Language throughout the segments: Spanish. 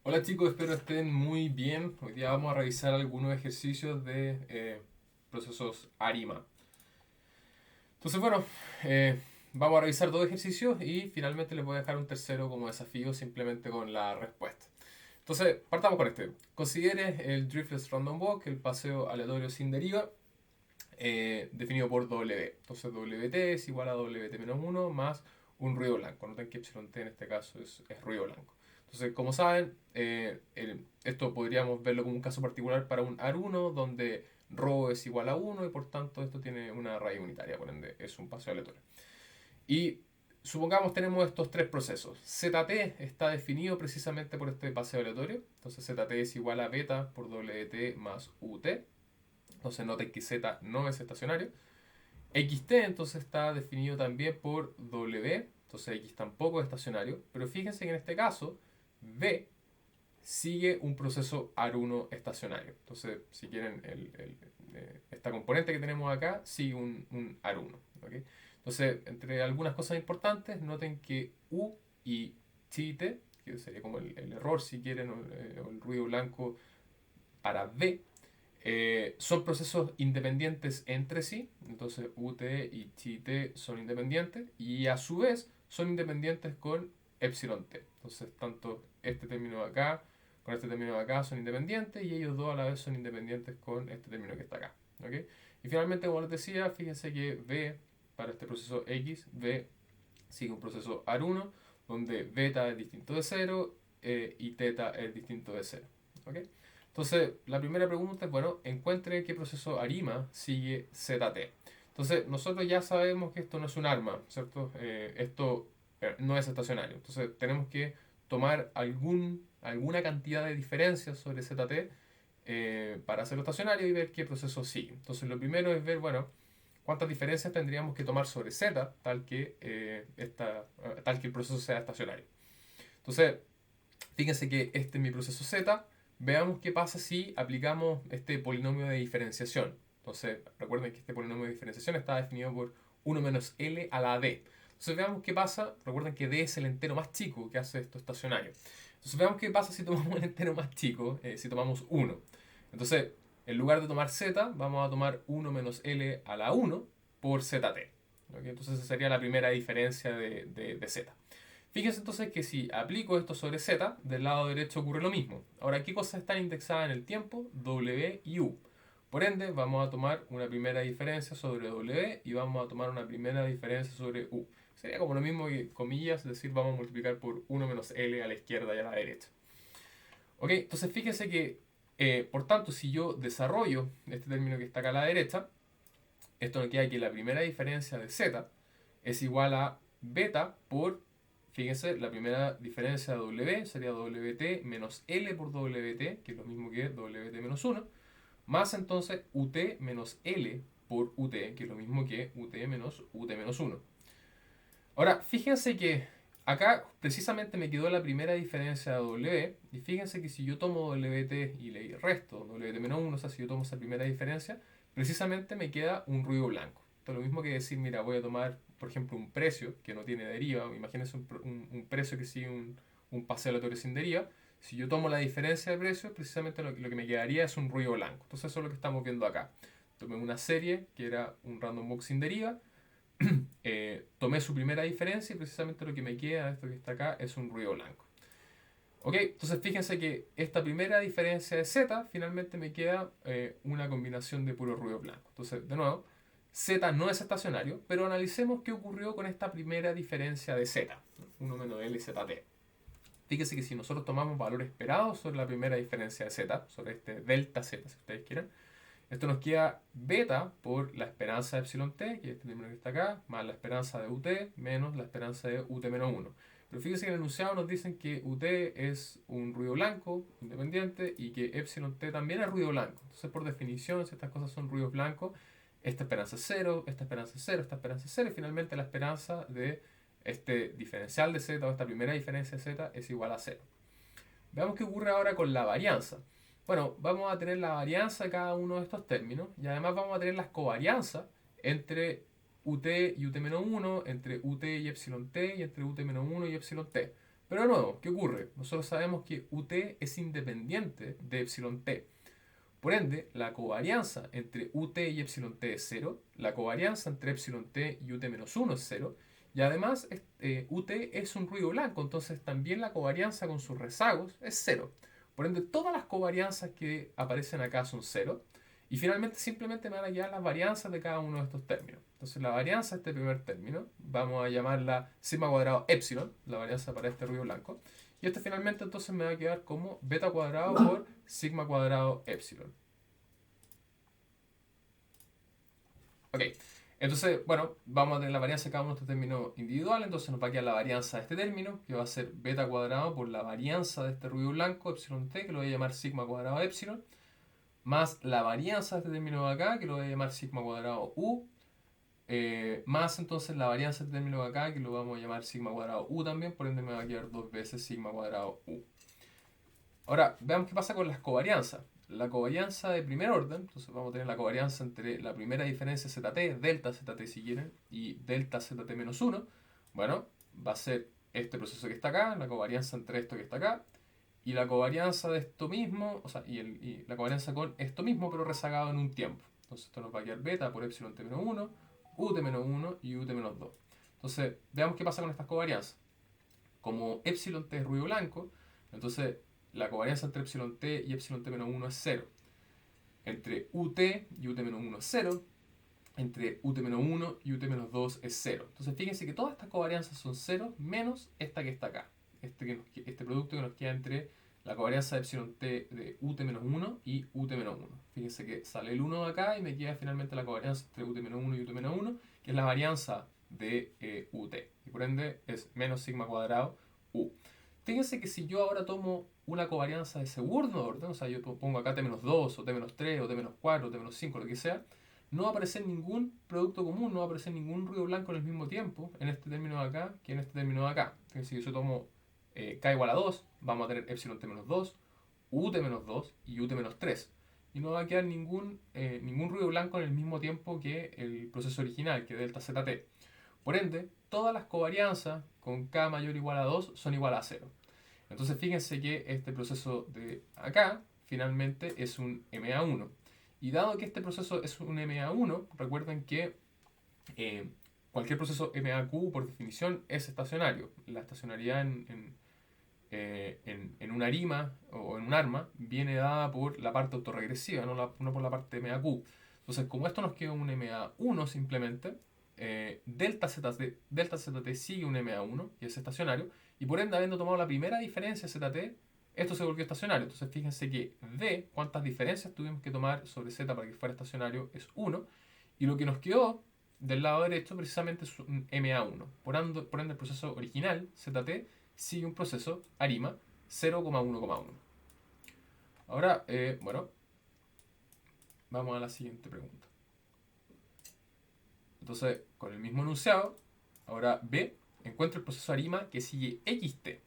Hola chicos, espero estén muy bien. Hoy día vamos a revisar algunos ejercicios de procesos ARIMA. Entonces, bueno, vamos a revisar dos ejercicios y finalmente les voy a dejar un tercero como desafío simplemente con la respuesta. Entonces, partamos con este. Considere el Driftless Random Walk, el paseo aleatorio sin deriva, definido por W. Entonces, WT es igual a WT-1 más un ruido blanco. Noten que epsilon t en este caso es ruido blanco. Entonces, como saben, esto podríamos verlo como un caso particular para un AR1 donde ρ es igual a 1 y por tanto esto tiene una raíz unitaria, por ende es un paseo aleatorio. Y supongamos tenemos estos tres procesos. ZT está definido precisamente por este paseo aleatorio. Entonces ZT es igual a beta por WT más UT. Entonces noten que Z no es estacionario. XT entonces está definido también por W. Entonces X tampoco es estacionario. Pero fíjense que en este caso V sigue un proceso AR1 estacionario. Entonces, si quieren, esta componente que tenemos acá sigue un AR1. ¿Okay? Entonces, entre algunas cosas importantes, noten que U y TT, que sería como el error si quieren, o el ruido blanco para V, son procesos independientes entre sí. Entonces, UT y TT son independientes y a su vez son independientes con epsilon t. Entonces, tanto este término de acá con este término de acá son independientes y ellos dos a la vez son independientes con este término que está acá. ¿Okay? Y finalmente, como les decía, fíjense que V para este proceso X, V sigue un proceso AR1 donde beta es distinto de cero y teta es distinto de cero. ¿Okay? Entonces, la primera pregunta es, bueno, encuentre qué proceso ARIMA sigue ZT. Entonces, nosotros ya sabemos que esto no es un arma, ¿cierto? Esto no es estacionario. Entonces, tenemos que tomar alguna cantidad de diferencias sobre ZT para hacerlo estacionario y ver qué proceso sigue. Entonces, lo primero es ver, bueno, cuántas diferencias tendríamos que tomar sobre Z tal que el proceso sea estacionario. Entonces, fíjense que este es mi proceso Z. Veamos qué pasa si aplicamos este polinomio de diferenciación. Entonces, recuerden que este polinomio de diferenciación está definido por 1 menos L a la D. Entonces, veamos qué pasa. Recuerden que D es el entero más chico que hace esto estacionario. Entonces, veamos qué pasa si tomamos el entero más chico, si tomamos 1. Entonces, en lugar de tomar Z, vamos a tomar 1 menos L a la 1 por ZT. ¿Okay? Entonces, esa sería la primera diferencia de Z. Fíjense entonces que si aplico esto sobre Z, del lado derecho ocurre lo mismo. Ahora, ¿qué cosas están indexadas en el tiempo? W y U. Por ende, vamos a tomar una primera diferencia sobre W y vamos a tomar una primera diferencia sobre U. Sería como lo mismo que comillas, es decir, vamos a multiplicar por 1 menos L a la izquierda y a la derecha. Ok, entonces fíjense que, por tanto, si yo desarrollo este término que está acá a la derecha, esto nos queda que la primera diferencia de Z es igual a beta por, fíjense, la primera diferencia de W sería WT menos L por WT, que es lo mismo que WT menos 1, más entonces UT menos L por UT, que es lo mismo que UT menos UT menos 1. Ahora, fíjense que acá precisamente me quedó la primera diferencia de W, y fíjense que si yo tomo WT y le resto WT menos 1, o sea, si yo tomo esa primera diferencia, precisamente me queda un ruido blanco. Esto es lo mismo que decir, mira, voy a tomar, por ejemplo, un precio que no tiene deriva, imagínense un precio que sigue un paseo aleatorio sin deriva. Si yo tomo la diferencia de precios, precisamente lo que me quedaría es un ruido blanco. Entonces eso es lo que estamos viendo acá. Tomé una serie que era un random box sin deriva, tomé su primera diferencia y precisamente lo que me queda de esto que está acá es un ruido blanco. Ok, entonces fíjense que esta primera diferencia de Z finalmente me queda una combinación de puro ruido blanco. Entonces, de nuevo, Z no es estacionario, pero analicemos qué ocurrió con esta primera diferencia de Z, 1 menos L ZT. Fíjense que si nosotros tomamos valor esperado sobre la primera diferencia de Z, sobre este delta Z, si ustedes quieren, esto nos queda beta por la esperanza de epsilon t, que es este término que está acá, más la esperanza de ut menos la esperanza de ut menos 1. Pero fíjense que en el enunciado nos dicen que ut es un ruido blanco independiente y que epsilon t también es ruido blanco. Entonces, por definición, si estas cosas son ruidos blancos, esta esperanza es 0, esta esperanza es 0, esta esperanza es 0 y finalmente la esperanza de este diferencial de z o esta primera diferencia de z es igual a 0. Veamos qué ocurre ahora con la varianza. Bueno, vamos a tener la varianza de cada uno de estos términos y además vamos a tener las covarianzas entre UT y UT-1, entre UT y epsilon t y entre UT-1 y epsilon t. Pero de nuevo, ¿qué ocurre? Nosotros sabemos que UT es independiente de epsilon t. Por ende, la covarianza entre UT y epsilon t es cero, la covarianza entre epsilon t y UT menos 1 es cero, y además UT es un ruido blanco, entonces también la covarianza con sus rezagos es cero. Por ende, todas las covarianzas que aparecen acá son cero, y finalmente simplemente me van a quedar las varianzas de cada uno de estos términos. Entonces la varianza de este primer término, vamos a llamarla sigma cuadrado epsilon, la varianza para este ruido blanco, y esto finalmente entonces me va a quedar como beta cuadrado por sigma cuadrado epsilon. Ok, entonces, bueno, vamos a tener la varianza de cada uno de estos términos individuales, entonces nos va a quedar la varianza de este término, que va a ser beta cuadrado por la varianza de este ruido blanco, epsilon t, que lo voy a llamar sigma cuadrado epsilon, más la varianza de este término de acá, que lo voy a llamar sigma cuadrado u, más entonces la varianza de este término de acá, que lo vamos a llamar sigma cuadrado u también, por ende me va a quedar dos veces sigma cuadrado u. Ahora, veamos qué pasa con las covarianzas. La covarianza de primer orden, entonces vamos a tener la covarianza entre la primera diferencia ZT, delta ZT si quieren, y delta ZT menos 1. Bueno, va a ser este proceso que está acá, la covarianza entre esto que está acá, y la covarianza de esto mismo, o sea, y la covarianza con esto mismo, pero rezagado en un tiempo. Entonces esto nos va a quedar beta por epsilon t menos 1, ut menos 1 y ut menos 2. Entonces, veamos qué pasa con estas covarianzas. Como epsilon t es ruido blanco, entonces la covarianza entre epsilon t y epsilon t menos 1 es 0. Entre ut y ut menos 1 es 0. Entre ut menos 1 y ut menos 2 es 0. Entonces fíjense que todas estas covarianzas son 0 menos esta que está acá. Este producto que nos queda entre la covarianza de epsilon t de ut menos 1 y ut menos 1. Fíjense que sale el 1 de acá y me queda finalmente la covarianza entre ut menos 1 y ut menos 1, que es la varianza de ut. Y por ende es menos sigma cuadrado u. Fíjense que si yo ahora tomo una covarianza de segundo orden, o sea, yo pongo acá t-2 o t-3 o t-4 o t-5, lo que sea, no va a aparecer ningún producto común, no va a aparecer ningún ruido blanco en el mismo tiempo en este término de acá que en este término de acá. Fíjense que si yo tomo k igual a 2, vamos a tener epsilon t-2, ut-2 y ut-3. Y no va a quedar ningún ruido blanco en el mismo tiempo que el proceso original, que es delta zt. Por ende, todas las covarianzas con k mayor o igual a 2 son igual a 0. Entonces fíjense que este proceso de acá finalmente es un MA1. Y dado que este proceso es un MA1, recuerden que eh, cualquier proceso MAQ por definición es estacionario. La estacionariedad en una arima o en un arma viene dada por la parte autorregresiva, no por la parte MAQ. Entonces, como esto nos queda un MA1 simplemente, delta ZT sigue un MA1, que es estacionario, y por ende, habiendo tomado la primera diferencia ZT, esto se volvió estacionario. Entonces, fíjense que D, cuántas diferencias tuvimos que tomar sobre Z para que fuera estacionario, es 1, y lo que nos quedó del lado derecho precisamente es un MA1. Por ende, el proceso original, ZT, sigue un proceso ARIMA 0,1,1. Ahora, bueno, vamos a la siguiente pregunta. Entonces, con el mismo enunciado, ahora B, encuentra el proceso ARIMA que sigue XT.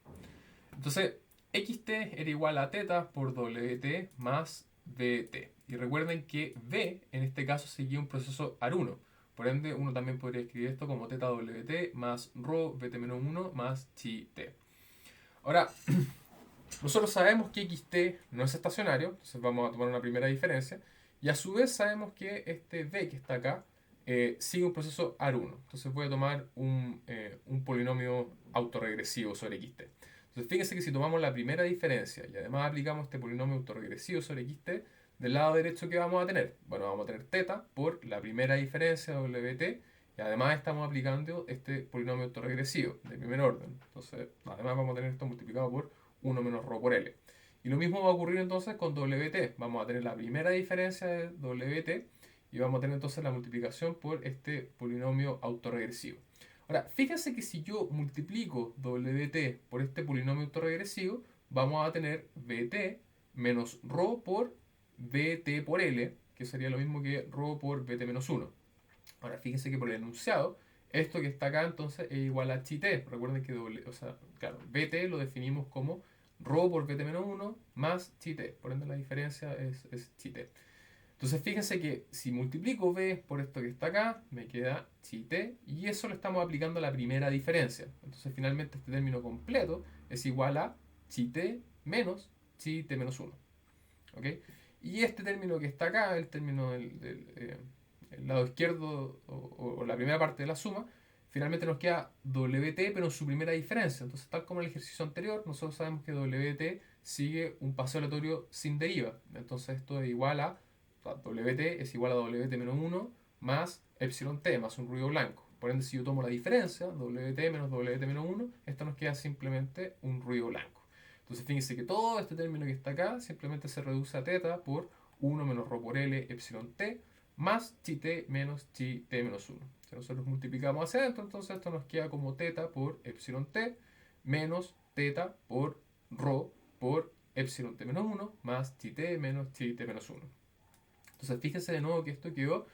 Entonces, XT era igual a teta por WT más BT. Y recuerden que B, en este caso, seguía un proceso AR1. Por ende, uno también podría escribir esto como teta WT más rho BT-1 más chi T. Ahora, nosotros sabemos que XT no es estacionario, entonces vamos a tomar una primera diferencia. Y a su vez sabemos que este V que está acá sigue un proceso AR1. Entonces voy a tomar un polinomio autorregresivo sobre XT. Entonces fíjense que si tomamos la primera diferencia y además aplicamos este polinomio autorregresivo sobre XT, del lado derecho, ¿qué vamos a tener? Bueno, vamos a tener teta por la primera diferencia WT y además estamos aplicando este polinomio autorregresivo de primer orden. Entonces, además vamos a tener esto multiplicado por 1 menos rho por L. Y lo mismo va a ocurrir entonces con WT. Vamos a tener la primera diferencia de WT y vamos a tener entonces la multiplicación por este polinomio autorregresivo. Ahora, fíjense que si yo multiplico WT por este polinomio autorregresivo, vamos a tener BT menos rho por BT por L, que sería lo mismo que rho por BT menos 1. Ahora, fíjense que por el enunciado, esto que está acá entonces es igual a chi t. Recuerden que claro, BT lo definimos como rho por BT menos 1 más chi t. Por ende la diferencia es chi t. Entonces fíjense que si multiplico b por esto que está acá, me queda chi t, y eso lo estamos aplicando a la primera diferencia. Entonces finalmente este término completo es igual a chi t menos chi t menos 1. ¿Ok? Y este término que está acá, el término el lado izquierdo o la primera parte de la suma, finalmente nos queda wt, pero en su primera diferencia. Entonces, tal como en el ejercicio anterior, nosotros sabemos que wt sigue un paseo aleatorio sin deriva. Entonces, esto es igual a, wt es igual a wt menos 1 más epsilon t, más un ruido blanco. Por ende, si yo tomo la diferencia, wt menos wt menos 1, esto nos queda simplemente un ruido blanco. Entonces fíjense que todo este término que está acá simplemente se reduce a teta por 1 menos rho por L epsilon t más chi t menos chi t menos 1. Si nosotros multiplicamos hacia adentro, entonces esto nos queda como teta por epsilon t menos teta por rho por epsilon t menos 1 más chi t menos chi t menos 1. Entonces fíjense de nuevo que esto quedó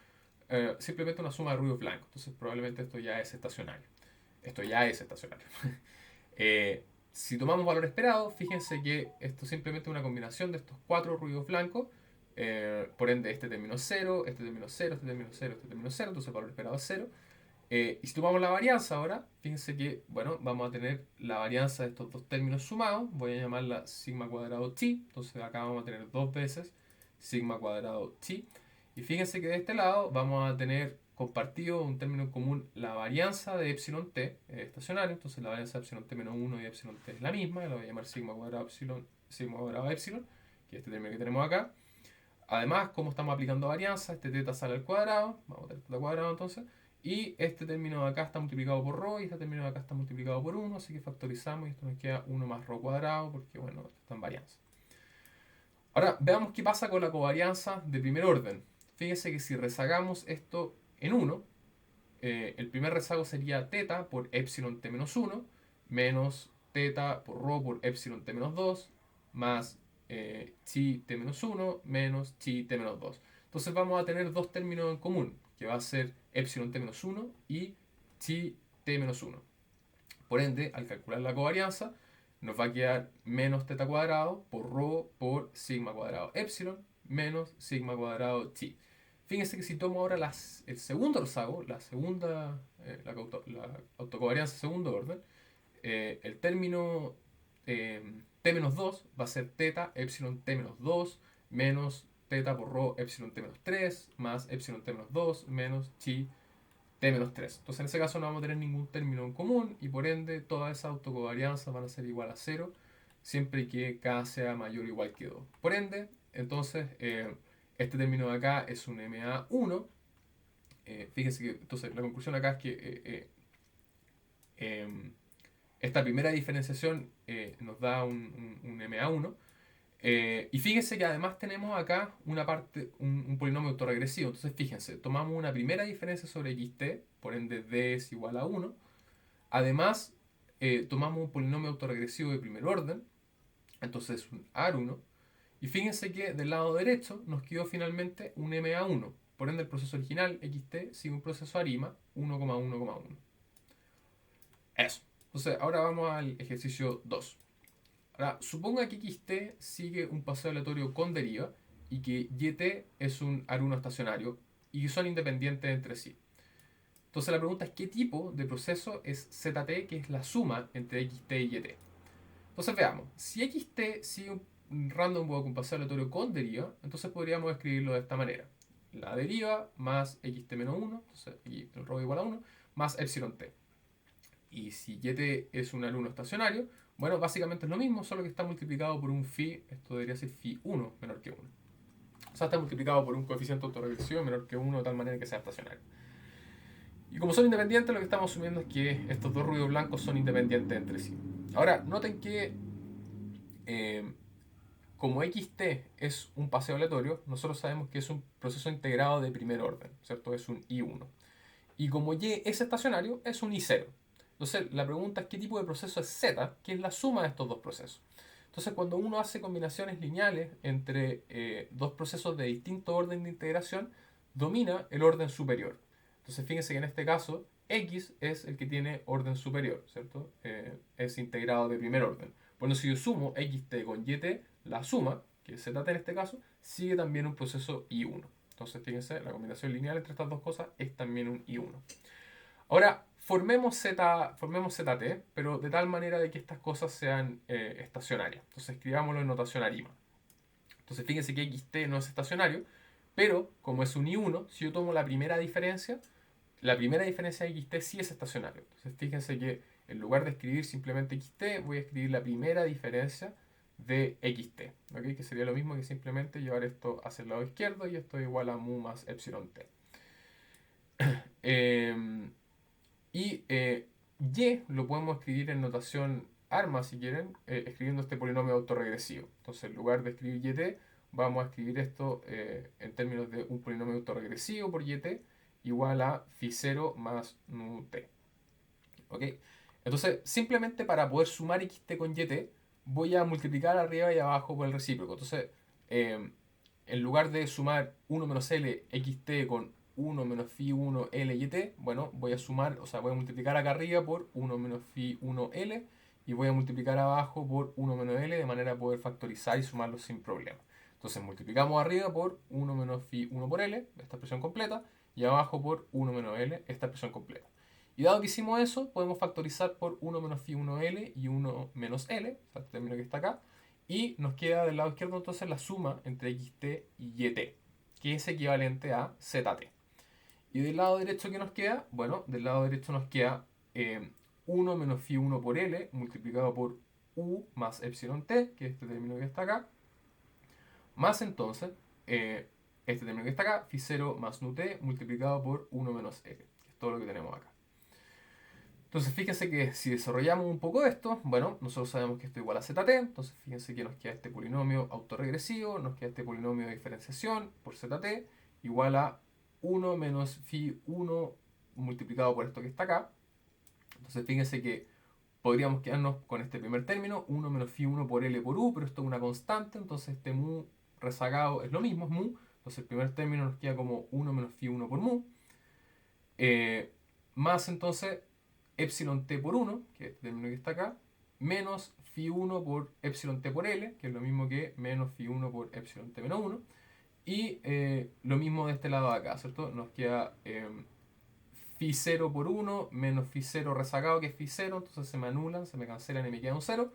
simplemente una suma de ruidos blancos. Entonces probablemente esto ya es estacionario. Esto ya es estacionario. Si tomamos valor esperado, fíjense que esto simplemente es una combinación de estos cuatro ruidos blancos. Por ende, este término es 0, este término es 0, este término es 0, este término es 0, entonces el valor esperado es 0. Y si tomamos la varianza ahora, fíjense que, bueno, vamos a tener la varianza de estos dos términos sumados. Voy a llamarla sigma cuadrado chi. Entonces acá vamos a tener dos veces sigma cuadrado chi. Y fíjense que de este lado vamos a tener compartido un término en común, la varianza de epsilon t estacionario. Entonces la varianza de epsilon t menos 1 y epsilon t es la misma. La voy a llamar sigma cuadrado epsilon, sigma cuadrado epsilon, que es este término que tenemos acá. Además, como estamos aplicando varianza, este teta sale al cuadrado. Vamos a tener teta cuadrado entonces. Y este término de acá está multiplicado por rho y este término de acá está multiplicado por 1, así que factorizamos y esto nos queda 1 más rho cuadrado porque, bueno, esto está en varianza. Ahora, veamos qué pasa con la covarianza de primer orden. Fíjense que si rezagamos esto en 1, el primer rezago sería teta por epsilon t menos 1 menos teta por rho por epsilon t menos 2 más chi t menos 1 menos chi t menos 2. Entonces vamos a tener dos términos en común, que va a ser epsilon t menos 1 y chi t menos 1. Por ende, al calcular la covarianza, nos va a quedar menos teta cuadrado por rho por sigma cuadrado epsilon menos sigma cuadrado chi. Fíjense que si tomo ahora el segundo rezago, la autocovarianza segundo orden, el término t menos 2 va a ser teta epsilon t menos 2 menos teta por rho epsilon t menos 3 más epsilon t menos 2 menos chi t menos 3. Entonces en ese caso no vamos a tener ningún término en común y por ende todas esas autocovarianzas van a ser igual a 0 siempre que k sea mayor o igual que 2. Por ende, entonces este término de acá es un MA1. Fíjense que entonces la conclusión acá es que esta primera diferenciación nos da un MA1. Y fíjense que además tenemos acá una parte, un polinomio autorregresivo. Entonces fíjense, tomamos una primera diferencia sobre xt, por ende d es igual a 1. Además, tomamos un polinomio autorregresivo de primer orden, entonces un AR1. Y fíjense que del lado derecho nos quedó finalmente un MA1. Por ende, el proceso original xt sigue un proceso ARIMA 1,1,1. Eso. Entonces, ahora vamos al ejercicio 2. Ahora, suponga que xt sigue un paseo aleatorio con deriva y que yt es un AR1 estacionario y que son independientes entre sí. Entonces la pregunta es qué tipo de proceso es zt, que es la suma entre xt y yt. Entonces veamos, si xt sigue un random walk, un paseo aleatorio con deriva, entonces podríamos escribirlo de esta manera. La deriva más xt menos 1, entonces aquí el rho igual a 1, más epsilon t. Y si yt es un alumno estacionario, bueno, básicamente es lo mismo, solo que está multiplicado por un phi, esto debería ser phi 1 menor que 1. O sea, está multiplicado por un coeficiente autorregresivo menor que 1 de tal manera que sea estacionario. Y como son independientes, lo que estamos asumiendo es que estos dos ruidos blancos son independientes entre sí. Ahora, noten que como xt es un paseo aleatorio, nosotros sabemos que es un proceso integrado de primer orden, ¿cierto? Es un I1. Y como y es estacionario, es un I0. Entonces, la pregunta es qué tipo de proceso es z, que es la suma de estos dos procesos. Entonces, cuando uno hace combinaciones lineales entre dos procesos de distinto orden de integración, domina el orden superior. Entonces, fíjense que en este caso, x es el que tiene orden superior, ¿cierto? Es integrado de primer orden. Bueno, si yo sumo xt con yt, la suma que es ZT en este caso, sigue también un proceso I1. Entonces, fíjense, la combinación lineal entre estas dos cosas es también un I1. Ahora, formemos ZT, pero de tal manera de que estas cosas sean estacionarias. Entonces, escribámoslo en notación arima. Entonces, fíjense que XT no es estacionario, pero como es un I1, si yo tomo la primera diferencia de XT sí es estacionario. Entonces, fíjense que en lugar de escribir simplemente XT, voy a escribir la primera diferencia de XT, ¿ok? Que sería lo mismo que simplemente llevar esto hacia el lado izquierdo y esto es igual a mu más epsilon t. Y y lo podemos escribir en notación arma si quieren, escribiendo este polinomio autorregresivo. Entonces, en lugar de escribir yt, vamos a escribir esto en términos de un polinomio autorregresivo por yt igual a phi0 más nu t. ¿Ok? Entonces, simplemente para poder sumar xt con yt, voy a multiplicar arriba y abajo por el recíproco. Entonces, en lugar de sumar 1 menos l xt con 1 menos phi 1 l y t, bueno, voy a sumar, o sea, voy a multiplicar acá arriba por 1 menos phi 1 l y voy a multiplicar abajo por 1 menos l de manera a poder factorizar y sumarlos sin problema. Entonces multiplicamos arriba por 1 menos phi 1 por l, esta expresión completa, y abajo por 1 menos l, esta expresión completa. Y dado que hicimos eso, podemos factorizar por 1 menos phi 1l y 1 menos l, o sea, este término que está acá, y nos queda del lado izquierdo entonces la suma entre xt y yt, que es equivalente a zt. Y del lado derecho, ¿qué nos queda? Bueno, del lado derecho nos queda 1 menos phi 1 por l multiplicado por u más epsilon t, que es este término que está acá, más entonces este término que está acá, phi 0 más nu t multiplicado por 1 menos l, que es todo lo que tenemos acá. Entonces fíjense que si desarrollamos un poco esto, bueno, nosotros sabemos que esto es igual a zt, entonces fíjense que nos queda este polinomio autorregresivo, nos queda este polinomio de diferenciación por zt igual a 1 menos phi 1 multiplicado por esto que está acá. Entonces fíjense que podríamos quedarnos con este primer término, 1 menos phi 1 por l por u, pero esto es una constante, entonces este mu rezagado es lo mismo, es mu. Entonces el primer término nos queda como 1 menos phi 1 por mu. Más entonces epsilon t por 1, que es este término que está acá, menos phi 1 por epsilon t por l, que es lo mismo que menos phi 1 por epsilon t menos 1. Y lo mismo de este lado de acá, ¿cierto? Nos queda phi 0 por 1 menos phi 0 rezagado, que es phi 0, entonces se me anulan, se me cancelan y me queda un 0.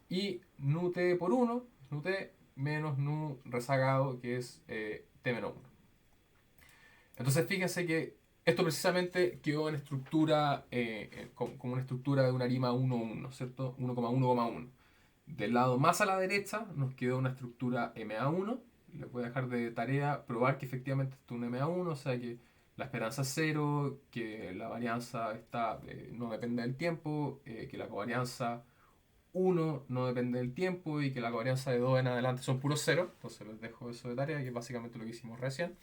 Y nu t por 1, nu t menos nu rezagado, que es t menos 1. Entonces fíjense que esto precisamente quedó en estructura, como una estructura de una arima 1,1, ¿cierto? 1,1,1. Del lado más a la derecha nos quedó una estructura MA1. Les voy a dejar de tarea probar que efectivamente esto es un MA1, o sea que la esperanza es 0, que la varianza está, no depende del tiempo, que la covarianza 1 no depende del tiempo y que la covarianza de 2 en adelante son puros 0. Entonces les dejo eso de tarea, que es básicamente lo que hicimos recién.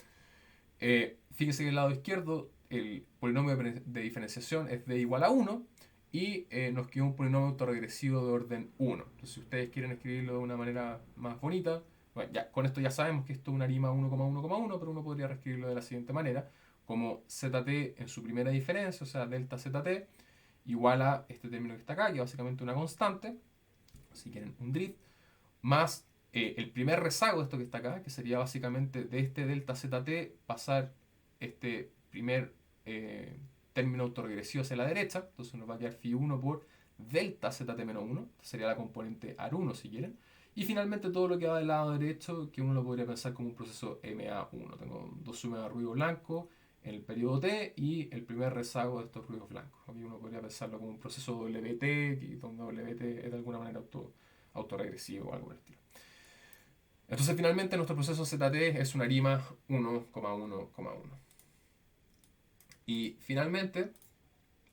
Fíjense que el lado izquierdo el polinomio de diferenciación es d igual a 1 y nos queda un polinomio autorregresivo de orden 1. Entonces, si ustedes quieren escribirlo de una manera más bonita, bueno, ya, con esto ya sabemos que esto es una arima 1,1,1, pero uno podría reescribirlo de la siguiente manera, como zt en su primera diferencia, o sea, delta zt, igual a este término que está acá, que es básicamente una constante, si quieren un drift, más el primer rezago de esto que está acá, que sería básicamente de este delta zt pasar este primer término autorregresivo hacia la derecha, entonces nos va a quedar phi 1 por delta zt menos 1, sería la componente AR1 si quieren, y finalmente todo lo que va del lado derecho, que uno lo podría pensar como un proceso MA1, tengo dos sumas de ruido blanco en el periodo T y el primer rezago de estos ruidos blancos. Aquí uno podría pensarlo como un proceso WT, donde WT es de alguna manera autorregresivo o algo por el estilo. Entonces finalmente nuestro proceso ZT es una arima 1,1,1. Y finalmente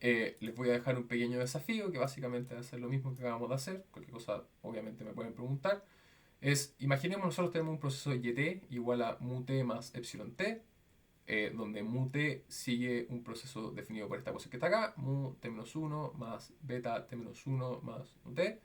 les voy a dejar un pequeño desafío que básicamente va a ser lo mismo que acabamos de hacer. Cualquier cosa obviamente me pueden preguntar. Imaginemos nosotros tenemos un proceso de YT igual a mu t más epsilon t, donde mu t sigue un proceso definido por esta cosa que está acá, mu t-1 más beta t-1 más nu t.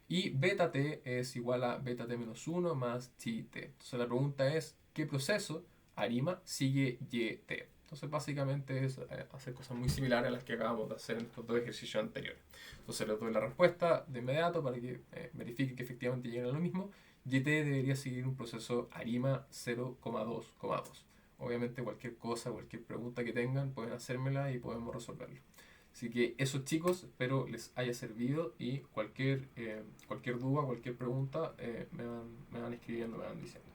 Y beta t es igual a beta t-1 más t-t. Entonces la pregunta es, ¿qué proceso arima sigue yt? Entonces básicamente es hacer cosas muy similares a las que acabamos de hacer en estos dos ejercicios anteriores. Entonces les doy la respuesta de inmediato para que verifiquen que efectivamente lleguen a lo mismo. YT debería seguir un proceso ARIMA 0,2,2. Obviamente cualquier cosa, cualquier pregunta que tengan, pueden hacérmela y podemos resolverlo. Así que eso chicos, espero les haya servido y cualquier duda, cualquier pregunta me van escribiendo, me van diciendo.